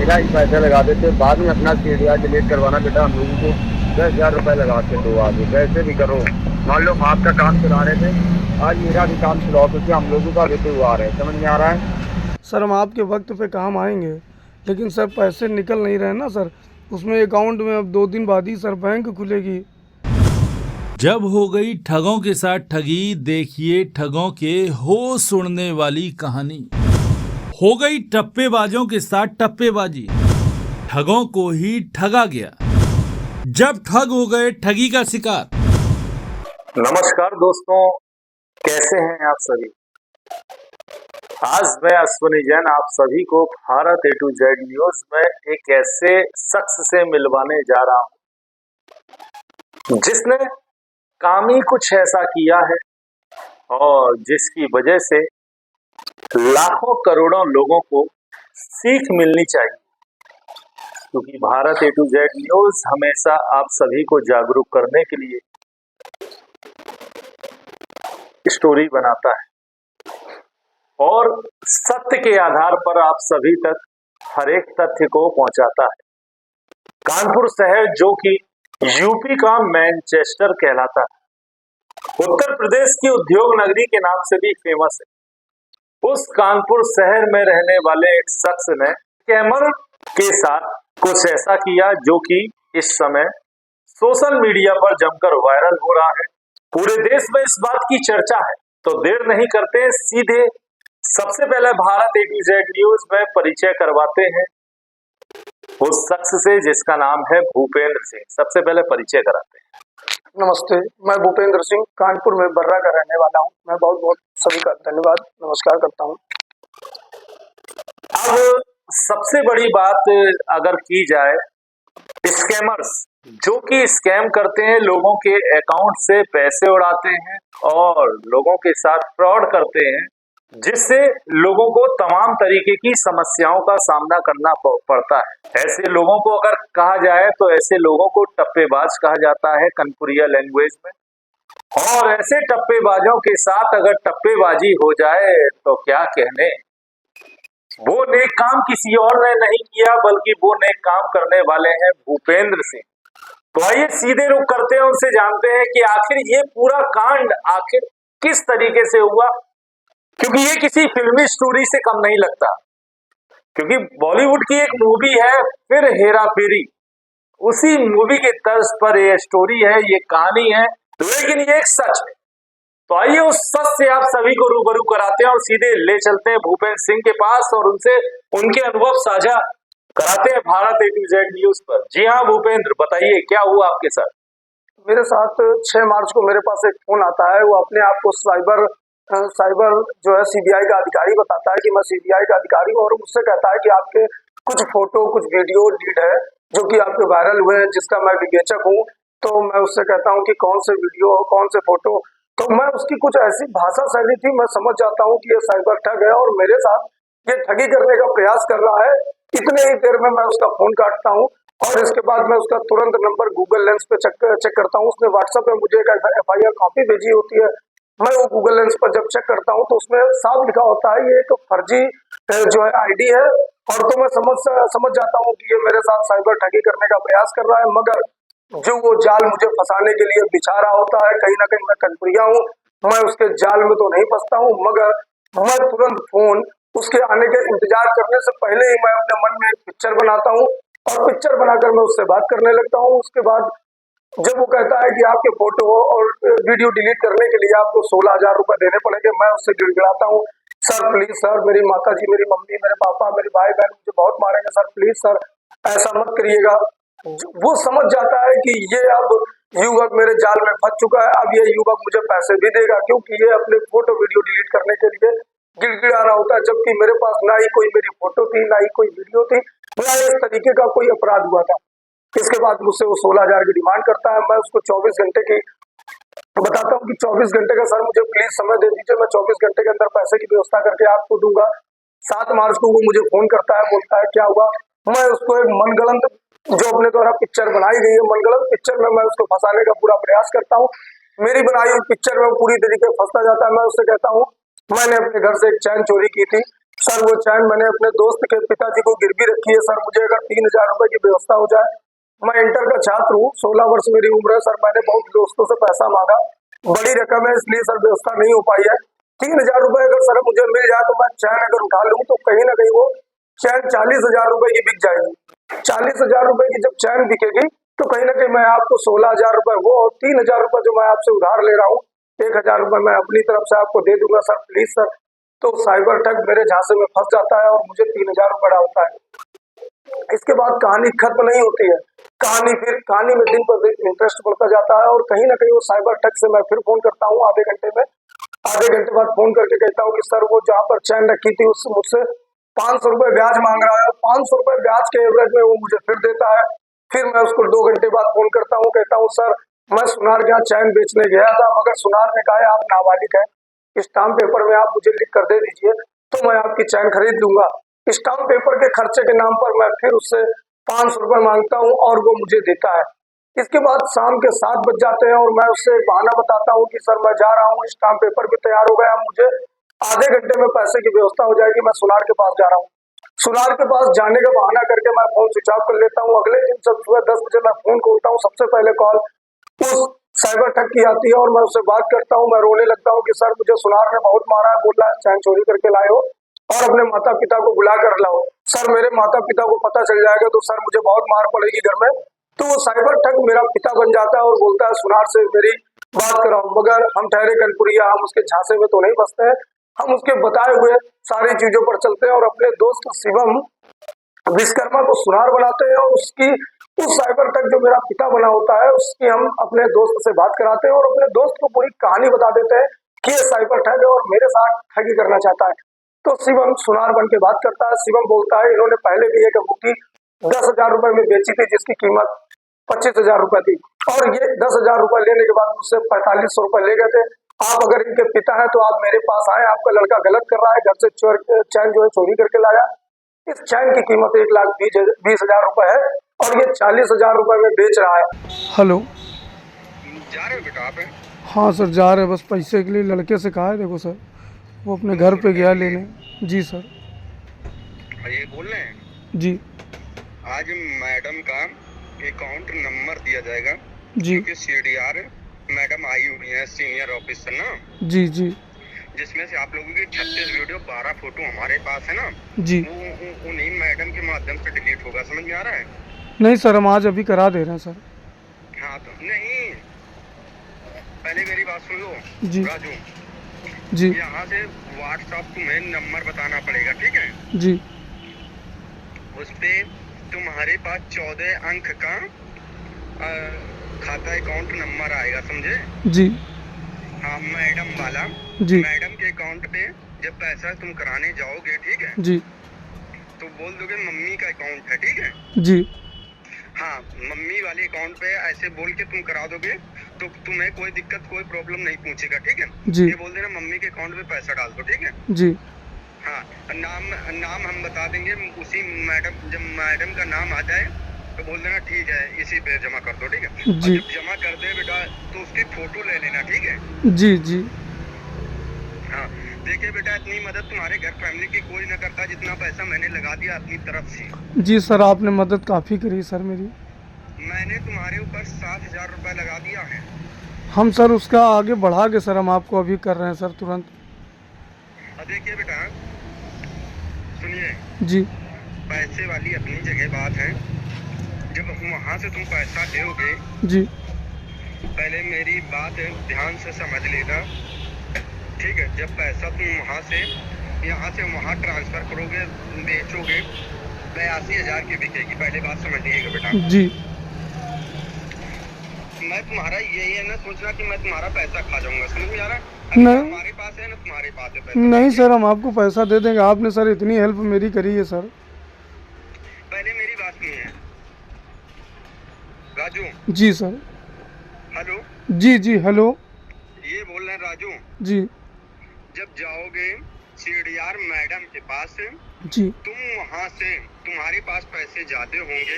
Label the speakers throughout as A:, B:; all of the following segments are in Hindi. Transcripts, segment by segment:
A: मेरा ही पैसा लगा देते, बाद में अपना सीढ़िया डिलीट करवाना बेटा। हम लोगों को 10,000 रुपये लगा के दो, आगे कैसे भी करो। मान लो हम आपका काम चला रहे थे, आज मेरा भी काम चलाओ, क्योंकि हम लोगों का भी तो आ रहा है, समझ में आ रहा है।
B: सर हम आपके वक्त पे काम आएंगे, लेकिन सर पैसे निकल नहीं रहे ना सर। उसमें अकाउंट में अब 2 दिन बाद ही सर बैंक खुलेगी।
C: जब हो गई ठगों के साथ ठगी, देखिए ठगों के होश उड़ने वाली कहानी। हो गई टप्पेबाजों के साथ टप्पेबाजी, ठगों को ही ठगा गया। जब ठग हो गए ठगी का शिकार।
D: नमस्कार दोस्तों, कैसे हैं आप सभी। आज मैं अश्विनी जैन आप सभी को Bharat A to Z news में एक ऐसे शख्स से मिलवाने जा रहा हूं जिसने काम ही कुछ ऐसा किया है और जिसकी वजह से लाखों करोड़ों लोगों को सीख मिलनी चाहिए, क्योंकि Bharat A to Z news हमेशा आप सभी को जागरूक करने के लिए स्टोरी बनाता है और सत्य के आधार पर आप सभी तक हर एक तथ्य को पहुंचाता है। कानपुर शहर जो कि यूपी का मैनचेस्टर कहलाता है, उत्तर प्रदेश की उद्योग नगरी के नाम से भी फेमस है। उस कानपुर शहर में रहने वाले एक शख्स ने स्कैमर के साथ कुछ ऐसा किया जो कि इस समय सोशल मीडिया पर जमकर वायरल हो रहा है। पूरे देश में इस बात की चर्चा है, तो देर नहीं करते सीधे सबसे पहले Bharat A to Z news में परिचय करवाते हैं उस शख्स से जिसका नाम है भूपेंद्र सिंह। सबसे पहले परिचय कराते हैं।
B: नमस्ते, मैं भूपेंद्र सिंह कानपुर में बर्रा का रहने वाला हूँ। मैं बहुत बहुत सभी का धन्यवाद नमस्कार करता हूँ।
D: अब सबसे बड़ी बात अगर की जाए, स्कैमर्स जो कि स्कैम करते हैं, लोगों के अकाउंट से पैसे उड़ाते हैं और लोगों के साथ फ्रॉड करते हैं, जिससे लोगों को तमाम तरीके की समस्याओं का सामना करना पड़ता है। ऐसे लोगों को अगर कहा जाए तो ऐसे लोगों को टप्पेबाज कहा जाता है कनपुरिया लैंग्वेज में। और ऐसे टप्पेबाजों के साथ अगर टप्पेबाजी हो जाए तो क्या कहने, वो नेक काम किसी और ने नहीं किया, बल्कि वो नेक काम करने वाले हैं भूपेंद्र सिंह। तो आइए सीधे रुख करते हैं, उनसे जानते हैं कि आखिर ये पूरा कांड आखिर किस तरीके से हुआ, क्योंकि ये किसी फिल्मी स्टोरी से कम नहीं लगता। क्योंकि बॉलीवुड की एक मूवी है फिर हेरा फेरी, उसी मूवी के तर्ज पर ये स्टोरी है, ये कहानी है, लेकिन ये एक सच है। तो आइए उस सच से आप सभी को रूबरू कराते हैं और सीधे ले चलते हैं भूपेंद्र सिंह के पास और उनसे उनके अनुभव साझा कराते हैं Bharat A to Z news पर। जी हाँ भूपेंद्र, बताइए क्या हुआ आपके साथ।
B: मेरे साथ 6 मार्च को मेरे पास एक फोन आता है। वो अपने आप को साइबर जो है CBI का अधिकारी बताता है कि मैं CBI का अधिकारी हूँ, और मुझसे कहता है कि आपके कुछ फोटो कुछ वीडियो लीड है जो कि आपके वायरल हुए हैं, जिसका मैं विवेचक हूँ। तो मैं उससे कहता हूँ कि कौन से वीडियो कौन से फोटो। तो मैं उसकी कुछ ऐसी भाषा शैली थी, मैं समझ जाता हूँ कि ये साइबर ठग है और मेरे साथ ये ठगी करने का प्रयास कर रहा है। इतने ही देर में मैं उसका फोन काटता हूँ और इसके बाद मैं उसका तुरंत नंबर गूगल लेंस पे चेक करता हूँ। उसने व्हाट्सएप पे मुझे एक FIR कॉपी भेजी होती है। मैं वो गूगल लेंस पर जब चेक करता हूँ तो उसमें साफ लिखा होता है ये एक फर्जी जो है ID है। और तो मैं समझ जाता हूँ कि ये मेरे साथ साइबर ठगी करने का प्रयास कर रहा है। मगर जो वो जाल मुझे फंसाने के लिए बिछा रहा होता है, कहीं ना कहीं मैं कनपुरिया हूँ, मैं उसके जाल में तो नहीं फंसता हूँ। मगर मैं तुरंत फोन उसके आने के इंतजार करने से पहले ही मैं अपने मन में एक पिक्चर बनाता हूँ और पिक्चर बनाकर मैं उससे बात करने लगता हूँ। उसके बाद जब वो कहता है कि आपके फोटो और वीडियो डिलीट करने के लिए आपको 16,000 रुपये देने पड़ेंगे, मैं उससे गिड़गिड़ाता हूँ, सर प्लीज सर, मेरी माता जी, मेरी मम्मी, मेरे पापा, मेरे भाई बहन मुझे बहुत मारेंगे, सर प्लीज सर ऐसा मत करिएगा। वो समझ जाता है कि ये अब युवक मेरे जाल में फंस चुका है। अब ये युवक मुझे पैसे भी देगा, क्योंकि ये अपने फोटो वीडियो डिलीट करने के लिए गिड़गिड़ा रहा होता है, जबकि मेरे पास ना ही कोई मेरी फोटो थी, ना ही कोई वीडियो थी, ना इस तरीके का कोई अपराध हुआ था। इसके बाद मुझसे वो 16,000 की डिमांड करता है। मैं उसको 24 घंटे की बताता हूँ कि 24 घंटे का सर मुझे प्लीज समय दे दीजिए, मैं 24 घंटे के अंदर पैसे की व्यवस्था करके आपको दूंगा। 7 मार्च को वो मुझे फोन करता है, बोलता है क्या हुआ। मैं उसको एक मनगढ़ंत जो अपने द्वारा पिक्चर बनाई गई है, मनगढ़ंत पिक्चर में मैं उसको फंसाने का पूरा प्रयास करता हूँ। मेरी बनाई हुई पिक्चर में पूरी तरीके फंसता जाता है। मैं उससे कहता हूँ मैंने अपने घर से एक चैन चोरी की थी, सर वो चैन मैंने अपने दोस्त के पिताजी को गिरवी रखी है सर। मुझे अगर 3,000 रुपए की व्यवस्था हो जाए। मैं इंटर का छात्र हूँ, 16 वर्ष मेरी उम्र है सर। मैंने बहुत दोस्तों से पैसा मांगा, बड़ी रकम है, इसलिए सर व्यवस्था नहीं हो पाई है। 3,000 रुपए अगर सर मुझे मिल जाए तो मैं चैन अगर उठा लूँ तो कहीं ना कहीं वो चैन 40,000 रुपए की बिक जाएगी। 40,000 रुपए की जब चैन बिकेगी तो कहीं ना कहीं मैं आपको 16,000 रुपए, वो 3,000 रुपए जो मैं आपसे उधार ले रहा हूँ, 1,000 रुपए मैं अपनी तरफ से आपको दे दूंगा सर, प्लीज सर। तो साइबर ठग मेरे झांसे में फंस जाता है और मुझे 3,000 रुपए डालता है। इसके बाद कहानी खत्म नहीं होती है, कहानी में दिन पर दिन इंटरेस्ट बढ़ता जाता है और कहीं ना कहीं वो साइबर ठग से मैं फिर फोन करता हूँ आधे घंटे में। आधे घंटे बाद फोन करके कहता हूँ कि सर वो जहाँ पर चैन रखी थी उससे मुझसे 500 रुपए ब्याज मांग रहा है। 500 रुपए ब्याज के एवरेज में वो मुझे फिर देता है। फिर मैं उसको 2 घंटे बाद फोन करता हूँ, कहता हूँ सर मैं सुनार के यहाँ चैन बेचने गया था, मगर सुनार ने कहा आप नाबालिग है, स्टाम्प पेपर में आप मुझे लिख कर दे दीजिए तो मैं आपकी चैन खरीद लूंगा। स्टाम्प पेपर के खर्चे के नाम पर मैं फिर उससे 500 रुपए मांगता हूँ और वो मुझे देता है। इसके बाद शाम के 7 बज जाते हैं और मैं उससे बहाना बताता हूँ कि सर मैं जा रहा हूँ, स्टाम्प पेपर भी तैयार हो गया, मुझे आधे घंटे में पैसे की व्यवस्था हो जाएगी, मैं सुनार के पास जा रहा हूँ। सुनार के पास जाने का बहाना करके मैं फोन स्विच ऑफ कर लेता हूँ। अगले दिन सब सुबह 10 बजे मैं फोन खोलता हूँ, सबसे पहले कॉल उस साइबर ठग की आती है और मैं उससे बात करता हूँ। मैं रोने लगता हूँ कि सर मुझे सुनार ने बहुत मारा है, बोल रहा है चैन चोरी करके लाए हो और अपने माता पिता को बुला कर लाओ। सर मेरे माता पिता को पता चल जाएगा तो सर मुझे बहुत मार पड़ेगी घर में। तो वो साइबर ठग मेरा पिता बन जाता है और बोलता है सुनार से मेरी बात कराओ। मगर हम ठहरे कनपुरिया, हम उसके झांसे में तो नहीं बसते हैं, हम उसके बताए हुए सारी चीजों पर चलते हैं और अपने दोस्त शिवम विश्वकर्मा को सुनार बनाते हैं और उसकी उस साइबर ठग जो मेरा पिता बना होता है उसकी हम अपने दोस्त से बात कराते हैं और अपने दोस्त को पूरी कहानी बता देते हैं कि ये साइबर ठग है और मेरे साथ ठगी करना चाहता है। तो शिवम सुनार बन के बात करता है। शिवम बोलता है इन्होंने पहले भी एक अंगूठी 10,000 रुपए में बेची थी जिसकी कीमत 25,000 रुपए थी और ये 10,000 रुपए लेने के बाद मुझसे 4,500 रुपए ले गए थे। आप अगर इनके पिता हैं तो आप मेरे पास आए, आपका लड़का गलत कर रहा है, घर से चैन जो है चोरी करके लाया। इस चैन की कीमत 1,20,000 रुपए है और ये 40,000 रुपए में बेच रहा है। हेलो,
A: जा रहे हो बेटा आप?
B: हाँ सर जा रहे हैं, बस पैसे के लिए लड़के से कहा है। देखो सर वो अपने घर पे गया लेने। जी सर।
A: ये बोल रहे हैं
B: जी
A: आज मैडम का अकाउंट नंबर दिया जाएगा
B: जी
A: क्योंकि CDR मैडम आई हुई है सीनियर ऑफिसर ना,
B: जी जी
A: जिसमें से आप लोगों की 36 वीडियो 12 फोटो हमारे पास है ना,
B: जी।
A: वो उन्हीं मैडम के माध्यम से डिलीट होगा, समझ में आ रहा है?
B: नहीं सर हम आज अभी करा दे रहे हैं सर।
A: हाँ तो नहीं, पहले मेरी बात सुन लो
B: जी
A: राजू
B: जी
A: यहाँ से व्हाट्सएप तुम्हें नंबर बताना पड़ेगा, ठीक है?
B: जी
A: उस पे तुम्हारे पास 14 अंक का खाता अकाउंट नंबर आएगा, समझे?
B: जी
A: हाँ मैडम वाला।
B: जी
A: मैडम के अकाउंट पे जब पैसा तुम कराने जाओगे, ठीक है,
B: जी
A: तो बोल दोगे मम्मी का अकाउंट है, ठीक है?
B: जी
A: हाँ मम्मी वाले अकाउंट पे ऐसे बोल के तुम करा दोगे तो तुम्हें कोई दिक्कत कोई प्रॉब्लम नहीं पूछेगा, ठीक है?
B: जी
A: ये बोल देना मम्मी के अकाउंट पे पैसा डाल दो, ठीक है?
B: जी
A: हाँ नाम हम बता देंगे, उसी मैडम जब मैडम का नाम आ जाए तो बोल देना ठीक है इसी पे जमा कर दो, ठीक है? और
B: जी
A: जब जमा कर दे बेटा तो उसकी फोटो ले लेना, ठीक है?
B: जी जी
A: हाँ देखिए बेटा इतनी मदद तुम्हारे घर फैमिली की कोई न करता जितना पैसा मैंने लगा दिया अपनी तरफ से।
B: जी सर आपने मदद काफ़ी करी सर मेरी।
A: मैंने तुम्हारे ऊपर 7,000 रुपए लगा दिया है।
B: हम सर उसका आगे बढ़ा के सर हम आपको अभी कर रहे हैं सर तुरंत।
A: और देखिए बेटा सुनिए,
B: जी
A: पैसे वाली अपनी जगह बात है, जब वहाँ से तुम पैसा दोगे
B: जी
A: पहले मेरी बात ध्यान से समझ लेना, ठीक है? जब पैसा तुम वहाँ से यहाँ से वहाँ ट्रांसफर करोगे बेचोगे 82,000 की बिकेगी, पहले बात समझ लीजिएगा बेटा।
B: जी
A: मैं तुम्हारा यही है ना सोचना कि मैं तुम्हारा पैसा खा जाऊंगा, समझ में आ रहा है?
B: नहीं।
A: हमारे पास है ना तुम्हारे पास है पैसा।
B: नहीं सर हम आपको पैसा दे देंगे, आपने सर इतनी हेल्प मेरी करी है सर।
A: पहले मेरी बात सुनिए राजू।
B: जी सर।
A: हेलो
B: जी जी हेलो।
A: ये बोल रहे हैं राजू,
B: जी
A: जब जाओगे CDR मैडम के पास
B: जी
A: तुम वहाँ से तुम्हारे पास पैसे ज्यादा होंगे,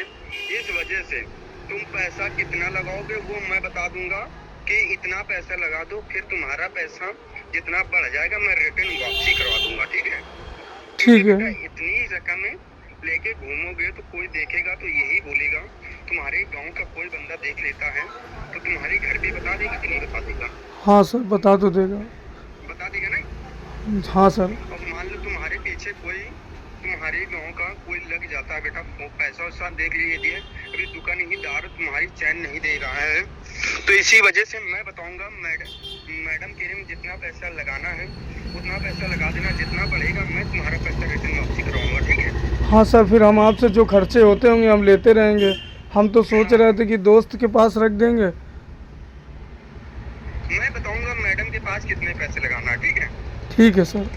A: इस वजह से तुम पैसा कितना लगाओगे वो मैं बता दूंगा कि इतना पैसा लगा दो, फिर तुम्हारा पैसा जितना बढ़ जाएगा मैं रिटर्न वापसी करवा दूंगा, ठीक है?
B: ठीक है।
A: बेटा इतनी रकम लेके घूमोगे तो कोई देखेगा तो यही बोलेगा, तुम्हारे गांव का कोई बंदा देख लेता है तो तुम्हारे घर भी बता देगा कि नहीं बता देगा?
B: हाँ सर, बता तो देगा।
A: बता देगा ना।
B: हाँ सर।
A: और मान लो तुम्हारे पीछे कोई तुम्हारे गांव का कोई लग जाता है बेटा, वो पैसा वैसा देख लीजिए, अभी दुकान ही दार तुम्हारी चैन नहीं दे रहा है, तो इसी वजह से मैं बताऊंगा मैडम के लिए जितना पैसा लगाना है उतना पैसा लगा देना, जितना बढ़ेगा मैं तुम्हारा पैसा रिटर्न वापसी करवाऊंगा, ठीक है?
B: हाँ सर, फिर हम आपसे जो खर्चे होते होंगे हम लेते रहेंगे। हम तो सोच रहे थे कि दोस्त के पास रख देंगे।
A: मैं बताऊंगा मैडम के पास कितने पैसे लगाना है, ठीक है?
B: ठीक है सर।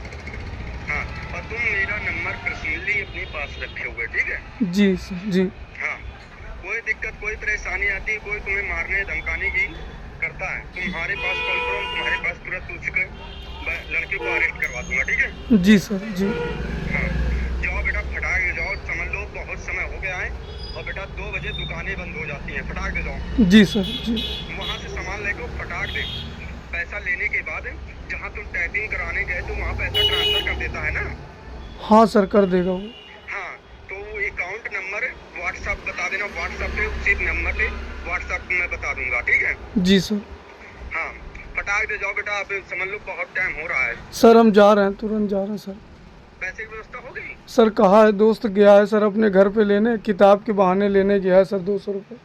A: हाँ, और तुम मेरा नंबर पर्सनली अपने पास रखे हुए, ठीक है?
B: जी सर, जी।
A: हाँ, कोई दिक्कत कोई परेशानी आती है, कोई तुम्हें मारने धमकाने की करता है, तुम्हारे पास कॉल करो, तुम्हारे पास तुरंत उसके लड़के को अरेस्ट करवा दूंगा, ठीक है?
B: जी सर, जी।
A: हाँ, जाओ बेटा फटाक से जाओ, समझ लो बहुत समय हो गया है, और बेटा 2 बजे दुकानें बंद हो जाती हैं, फटाक से जाओ।
B: जी सर, जी।
A: वहाँ से सामान लेके फटाक दे, पैसा लेने के बाद जहाँ तुम टाइपिंग कराने गए तो वहाँ पैसा ट्रांसफर कर देता है ना?
B: हाँ सर, कर देगा वो।
A: हाँ, तो अकाउंट नंबर व्हाट्सएप बता देना, व्हाट्सएप पे उसी नंबर पे व्हाट्सएप मैं बता दूंगा, ठीक है?
B: जी सर।
A: हाँ, फटाक दे जाओ बेटा, अब समझ लो बहुत टाइम हो रहा है।
B: सर हम जा रहे हैं, तुरंत जा रहे हैं सर।
A: पैसे की व्यवस्था हो गई?
B: सर कहाँ है? दोस्त गया है सर अपने घर पे लेने, किताब के बहाने लेने गया है सर 200 रुपये।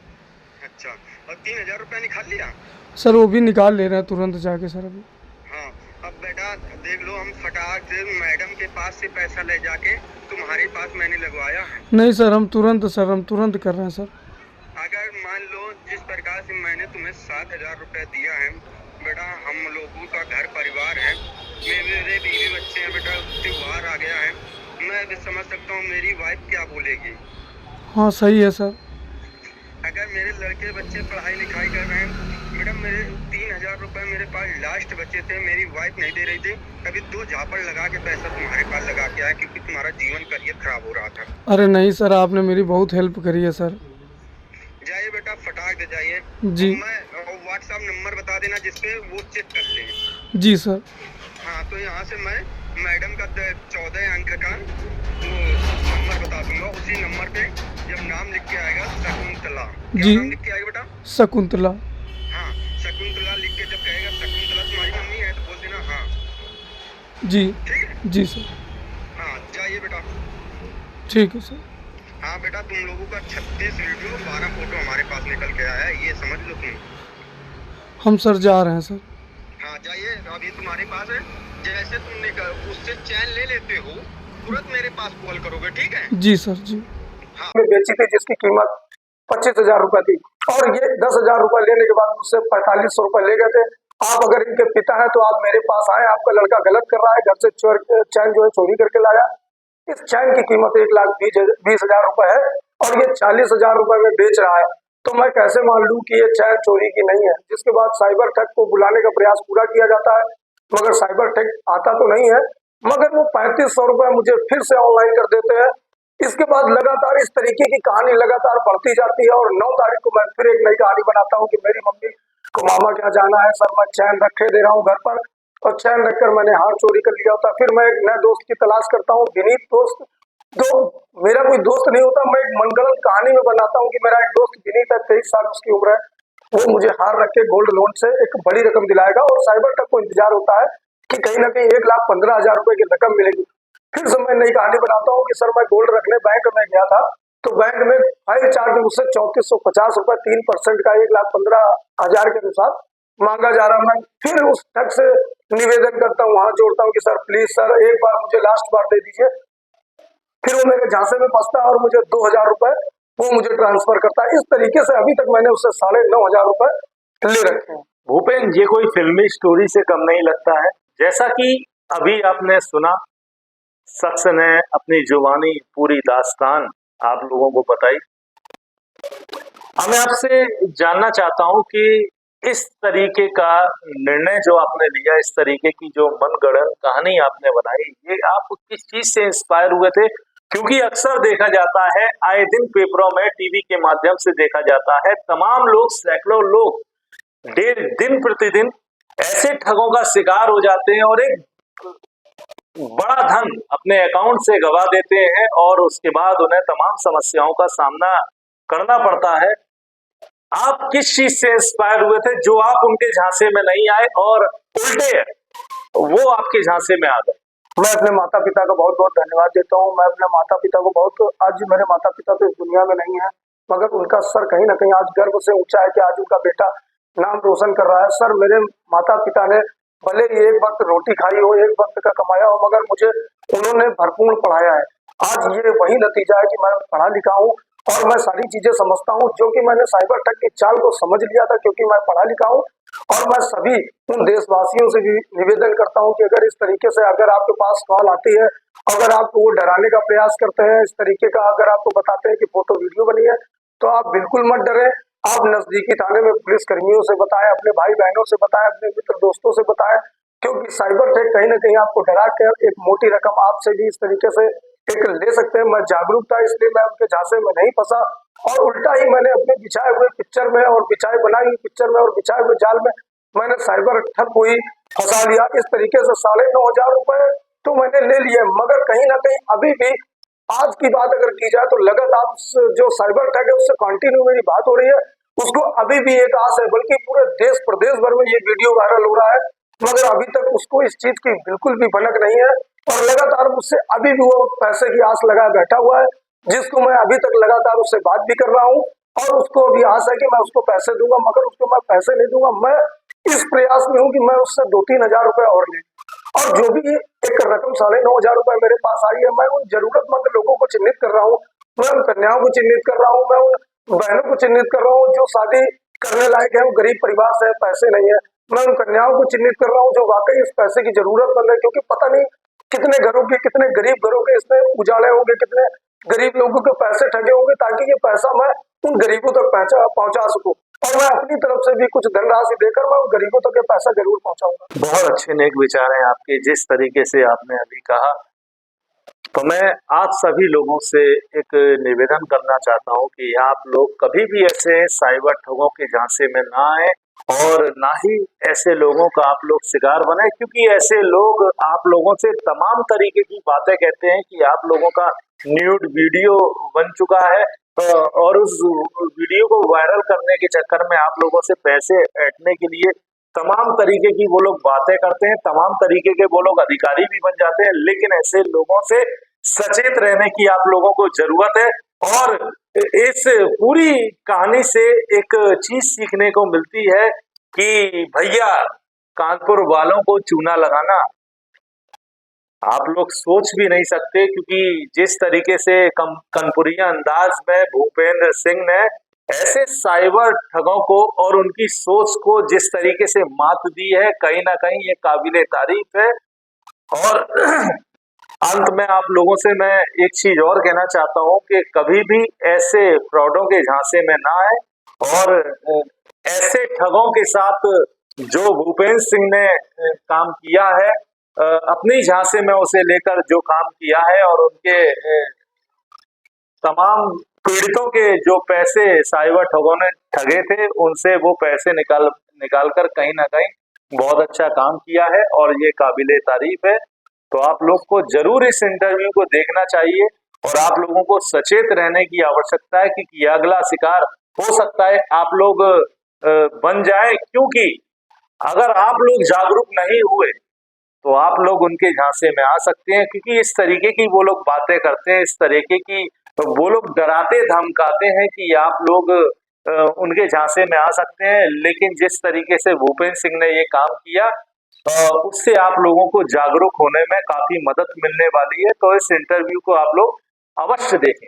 A: अच्छा, और 3000 रुपया निकाल लिया?
B: सर वो भी निकाल ले रहे हैं तुरंत जाके सर अभी।
A: हाँ, अब बेटा देख लो, हम फटाक से मैडम के पास से पैसा ले जाके तुम्हारे पास मैंने लगवाया है।
B: नहीं सर, हम तुरंत कर रहे हैं सर।
A: अगर मान लो जिस प्रकार से मैंने तुम्हें 7000 रुपया दिया है बेटा, हम लोगों का घर परिवार है, मेरे बीवी बच्चे हैं बेटा, त्योहार आ गया है, मैं भी समझ सकता हूँ मेरी वाइफ क्या बोलेगी।
B: हाँ सही है सर।
A: अगर मेरे लड़के बच्चे पढ़ाई लिखाई कर रहे हैं मैडम, मेरे 3000 रुपए मेरे पास लास्ट बचे थे, मेरी वाइफ नहीं दे रही थी, कभी 2 झापड़ लगा के पैसा तुम्हारे पास लगा के आया क्योंकि तुम्हारा जीवन करियर खराब हो रहा था।
B: अरे नहीं सर, आपने मेरी बहुत हेल्प करी है सर।
A: जाइए बेटा फटाक दे जाइए
B: जी।
A: मैं व्हाट्सएप नंबर बता देना जिसपे वो चेक कर ले।
B: जी सर।
A: हाँ, तो यहाँ से मैं मैडम का 14 अंक का वो नंबर बता दूंगा, उसी नंबर पे जब नाम लिख के आएगा शकुंतला, क्या
B: जी।
A: नाम लिख के आएगा बेटा?
B: शकुंतला।
A: हाँ, शकुंतला लिख के जब कहेगा शकुंतला तुम्हारी मम्मी है तो बोल देना हाँ,
B: जी।
A: ठीक है?
B: जी सर।
A: हाँ, जाइए बेटा।
B: ठीक है सर।
A: हाँ बेटा, तुम लोगों का 36 वीडियो 12 फोटो हमारे पास निकल के आया है, ये समझ लो तुम।
B: हम सर जा रहे हैं सर।
A: हाँ जाइए, अभी तुम्हारे पास है, जैसे तुम उससे चैन ले लेते हो तुरंत मेरे पास कॉल करोगे, ठीक है?
B: जी सर, जी।
A: हाँ,
B: बेची थी जिसकी कीमत 25,000 रुपए थी, और ये 10,000 रुपए लेने के बाद मुझसे 4500 रुपए ले गए थे। आप अगर इनके पिता हैं तो आप मेरे पास आए, आपका लड़का गलत कर रहा है, घर से चैन जो है चोरी करके लाया। इस चैन की कीमत 1,20,000 रुपए है और ये 40,000 रुपए में बेच रहा है, तो मैं कैसे मान लूं कि ये चैन चोरी की नहीं है? जिसके बाद साइबर ठग को बुलाने का प्रयास पूरा किया जाता है, मगर साइबर ठग आता तो नहीं है, मगर वो 3500 रुपए मुझे फिर से ऑनलाइन कर देते हैं। इसके बाद लगातार इस तरीके की कहानी लगातार बढ़ती जाती है और 9 तारीख को मैं फिर एक नई कहानी बनाता हूँ कि मेरी मम्मी को मामा क्या जाना है सर, मैं चैन रखे दे रहा हूँ घर पर और चैन रखकर मैंने हार चोरी कर लिया होता। फिर मैं एक नए दोस्त की तलाश करता हूँ, विनीत दोस्त, जो मेरा कोई दोस्त नहीं होता, मैं एक मनगढ़ंत कहानी में बनाता हूँ कि मेरा एक दोस्त विनीत है, 23 साल उसकी उम्र है, वो मुझे हार रख के गोल्ड लोन से एक बड़ी रकम दिलाएगा और साइबर ठग को इंतजार होता है कि कहीं ना कहीं 1,15,000 रुपए की रकम मिलेगी। फिर से मैं नई कहानी बनाता हूँ कि सर मैं गोल्ड रखने बैंक में गया था, तो बैंक में फाइल चार्ज मुझसे 3450 रुपए 3% का 1,15,000 के अनुसार मांगा जा रहा। मैं फिर उस ठग से निवेदन करता हूँ, हाथ जोड़ता हूँ कि सर प्लीज सर एक बार मुझे लास्ट बार दे दीजिए। फिर वो मेरे झांसे में फंसता है और मुझे 2,000 रुपए वो मुझे ट्रांसफर करता है। इस तरीके से अभी तक मैंने उससे 9,500 रुपए ले रखे हैं।
D: भूपेन, ये कोई फिल्मी स्टोरी से कम नहीं लगता है। जैसा कि अभी आपने सुना, शख्स ने अपनी जुबानी पूरी दास्तान आप लोगों को बताई। मैं आपसे जानना चाहता हूं कि इस तरीके का निर्णय जो आपने लिया, इस तरीके की जो मनगढ़ंत कहानी आपने बनाई, ये आप किस चीज से इंस्पायर हुए थे? क्योंकि अक्सर देखा जाता है, आए दिन पेपरों में, टीवी के माध्यम से देखा जाता है, तमाम लोग, सैकड़ों लोग दिन प्रतिदिन ऐसे ठगों का शिकार हो जाते हैं और एक बड़ा धन अपने अकाउंट से गवा देते हैं और उसके बाद उन्हें तमाम समस्याओं का सामना करना पड़ता है। आप किस चीज से इंस्पायर हुए थे जो आप उनके झांसे में नहीं आए और उल्टे वो आपके झांसे में आ गए?
B: मैं अपने माता पिता का बहुत बहुत धन्यवाद देता हूँ। मैं अपने माता पिता को बहुत, आज मेरे माता पिता तो इस दुनिया में नहीं है, मगर उनका सर कहीं ना कहीं आज गर्व से ऊंचा है कि आज उनका बेटा नाम रोशन कर रहा है। सर, मेरे माता पिता ने भले ही एक वक्त रोटी खाई हो, एक वक्त का कमाया हो, मगर मुझे उन्होंने भरपूर पढ़ाया है। आज ये वही नतीजा है कि मैं पढ़ा लिखा हूँ और मैं सारी चीजें समझता हूँ, जो कि मैंने साइबर ठग की चाल को समझ लिया था, क्योंकि मैं पढ़ा लिखा हूँ। और मैं सभी उन देशवासियों से भी निवेदन करता हूं कि अगर इस तरीके से अगर आपके पास कॉल आती है, अगर आपको वो डराने का प्रयास करते हैं, इस तरीके का अगर आपको बताते हैं कि फोटो वीडियो बनी है, तो आप बिल्कुल मत डरें। आप नजदीकी थाने में पुलिस कर्मियों से बताएं, अपने भाई बहनों से बताएं, अपने मित्र दोस्तों से बताएं, क्योंकि साइबर ठग कहीं ना कहीं आपको डरा कर एक मोटी रकम आपसे भी इस तरीके से एक ले सकते हैं। मैं जागरूक था, इसलिए मैं उनके झांसे में नहीं फंसा और उल्टा ही मैंने अपने बिछाए हुए पिक्चर में और बिछाए बनाई हुई पिक्चर में और बिछाए हुए जाल में मैंने साइबर ठग को ही फंसा लिया। इस तरीके से 9,500 रुपए तो मैंने ले लिए, मगर कहीं ना कहीं अभी भी आज की बात अगर की जाए तो लगातार जो साइबर ठग है उससे कंटिन्यू मेरी बात हो रही है। उसको अभी भी एक आस है, बल्कि पूरे देश प्रदेश भर में ये वीडियो वायरल हो रहा है, मगर अभी तक उसको इस चीज की बिल्कुल भी भनक नहीं है और लगातार मुझसे अभी भी वो पैसे की आस लगाए बैठा हुआ है, जिसको मैं अभी तक लगातार उससे बात भी कर रहा हूँ और उसको अभी आस है कि मैं उसको पैसे दूंगा, मगर उसको मैं पैसे नहीं दूंगा। मैं इस प्रयास में हूँ कि मैं उससे 2-3 हजार रुपए और ले, और जो भी एक रकम 9,500 रुपए मेरे पास आई है, मैं उन जरूरतमंद लोगों को चिन्हित कर रहा हूँ, मैं उन कन्याओं को चिन्हित कर रहा हूँ, मैं उन बहनों को चिन्हित कर रहा हूँ जो शादी करने लायक है, वो गरीब परिवार से है, पैसे नहीं है। मैं उन कन्याओं को चिन्हित कर रहा हूँ जो वाकई इस पैसे की जरूरतमंद है, क्योंकि पता नहीं कितने घरों के, कितने गरीब घरों के इसने उजाड़े होंगे, कितने गरीब लोगों के पैसे ठगे होंगे, ताकि ये पैसा मैं उन गरीबों तक पहुंचा सकूं। और मैं अपनी तरफ से भी कुछ धनराशि देकर मैं उन गरीबों तक ये पैसा जरूर पहुंचाऊंगा।
D: बहुत अच्छे नेक विचार हैं आपके। जिस तरीके से आपने अभी कहा, तो मैं आज सभी लोगों से एक निवेदन करना चाहता हूं कि आप लोग कभी भी ऐसे साइबर ठगों के झांसे में ना आए और ना ही ऐसे लोगों का आप लोग शिकार बने, क्योंकि ऐसे लोग आप लोगों से तमाम तरीके की बातें कहते हैं कि आप लोगों का न्यूड वीडियो बन चुका है और उस वीडियो को वायरल करने के चक्कर में आप लोगों से पैसे ऐंठने के लिए तमाम तरीके की वो लोग बातें करते हैं, तमाम तरीके के वो लोग अधिकारी भी बन जाते हैं। लेकिन ऐसे लोगों से सचेत रहने की आप लोगों को जरूरत है और इस पूरी कहानी से एक चीज सीखने को मिलती है कि भैया, कानपुर वालों को चूना लगाना आप लोग सोच भी नहीं सकते, क्योंकि जिस तरीके से कनपुरिया अंदाज में भूपेंद्र सिंह ने ऐसे साइबर ठगों को और उनकी सोच को जिस तरीके से मात दी है, कहीं ना कहीं ये काबिले तारीफ है। और अंत में आप लोगों से मैं एक चीज और कहना चाहता हूं कि कभी भी ऐसे फ्रॉडों के झांसे में ना आए और ऐसे ठगों के साथ जो भूपेंद्र सिंह ने काम किया है, अपनी झांसे में उसे लेकर जो काम किया है और उनके तमाम पीड़ितों के जो पैसे साइबर ठगों ने ठगे थे, उनसे वो पैसे निकाल कर कहीं ना कहीं बहुत अच्छा काम किया है और ये काबिले तारीफ है। तो आप लोग को जरूर इस इंटरव्यू को देखना चाहिए और आप लोगों को सचेत रहने की आवश्यकता है, क्योंकि अगला शिकार हो सकता है आप लोग बन जाए, क्योंकि अगर आप लोग जागरूक नहीं हुए तो आप लोग उनके झांसे में आ सकते हैं, क्योंकि इस तरीके की वो लोग बातें करते हैं, इस तरीके की वो लोग डराते धमकाते हैं कि आप लोग उनके झांसे में आ सकते हैं। लेकिन जिस तरीके से भूपेंद्र सिंह ने ये काम किया, उससे आप लोगों को जागरूक होने में काफी मदद मिलने वाली है। तो इस इंटरव्यू को आप लोग अवश्य देखें।